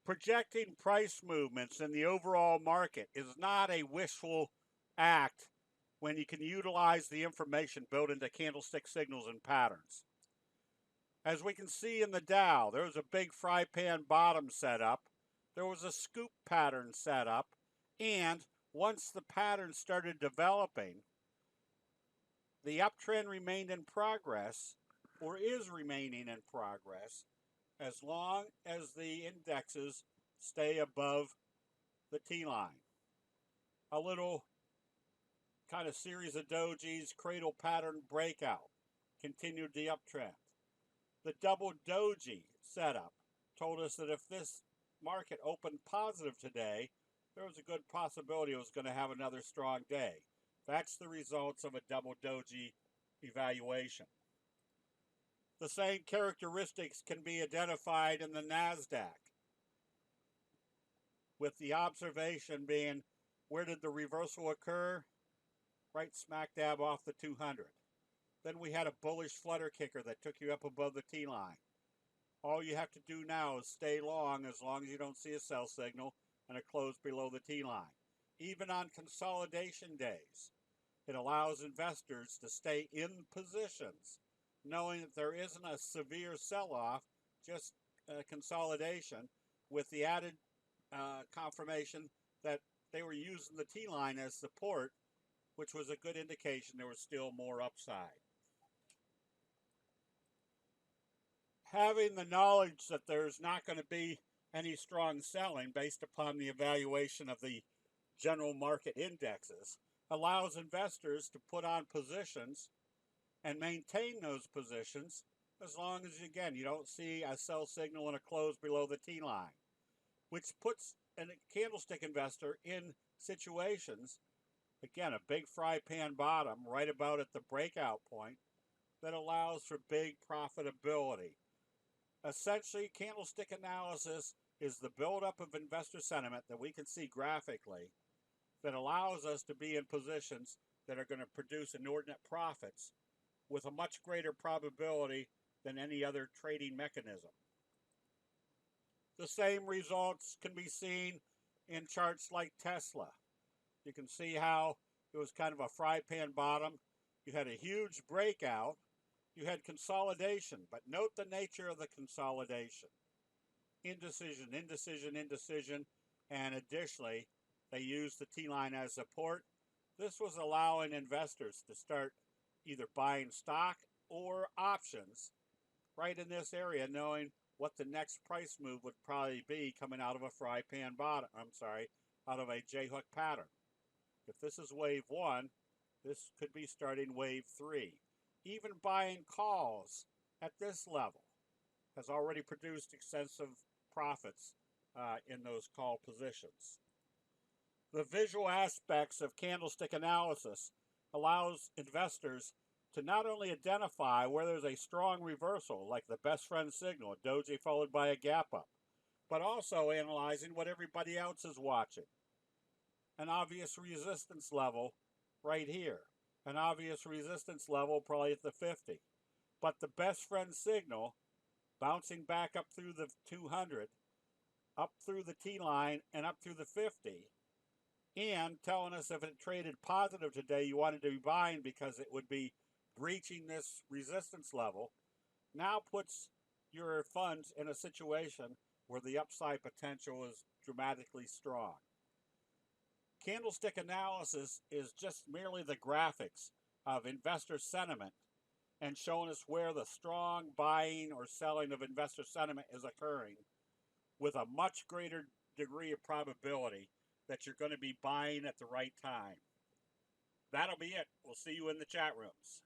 Projecting price movements in the overall market is not a wishful act when you can utilize the information built into candlestick signals and patterns. As we can see in the Dow, there was a big fry pan bottom set up, there was a scoop pattern set up, and once the pattern started developing, the uptrend remained in progress, or is remaining in progress, as long as the indexes stay above the T-line. A little kind of series of dojis, cradle pattern breakout, continued the uptrend. The double doji setup told us that if this market opened positive today, there was a good possibility it was going to have another strong day. That's the results of a double doji evaluation. The same characteristics can be identified in the NASDAQ, with the observation being, where did the reversal occur? Right smack dab off the 200. Then we had a bullish flutter kicker that took you up above the T-line. All you have to do now is stay long as you don't see a sell signal and a close below the T-line. Even on consolidation days, it allows investors to stay in positions knowing that there isn't a severe sell-off, just consolidation, with the added confirmation that they were using the T-line as support, which was a good indication there was still more upside. Having the knowledge that there's not going to be any strong selling based upon the evaluation of the general market indexes allows investors to put on positions and maintain those positions as long as, again, you don't see a sell signal and a close below the T-line, which puts a candlestick investor in situations, again, a big fry pan bottom right about at the breakout point that allows for big profitability. Essentially, candlestick analysis is the buildup of investor sentiment that we can see graphically that allows us to be in positions that are going to produce inordinate profits with a much greater probability than any other trading mechanism. The same results can be seen in charts like Tesla. You can see how it was kind of a fry pan bottom. You had a huge breakout. You had consolidation, but note the nature of the consolidation. Indecision, indecision, indecision, and additionally, they used the T-line as support. This was allowing investors to start either buying stock or options right in this area, knowing what the next price move would probably be coming out of a fry pan bottom, out of a J-hook pattern. If this is wave 1, this could be starting wave 3. Even buying calls at this level has already produced extensive profits in those call positions. The visual aspects of candlestick analysis allows investors to not only identify where there's a strong reversal, like the best friend signal, a doji followed by a gap up, but also analyzing what everybody else is watching. An obvious resistance level right here. An obvious resistance level probably at the 50. But the best friend signal bouncing back up through the 200, up through the T-line, and up through the 50, and telling us if it traded positive today, you wanted to be buying because it would be breaching this resistance level, now puts your funds in a situation where the upside potential is dramatically strong. Candlestick analysis is just merely the graphics of investor sentiment and showing us where the strong buying or selling of investor sentiment is occurring with a much greater degree of probability that you're going to be buying at the right time. That'll be it. We'll see you in the chat rooms.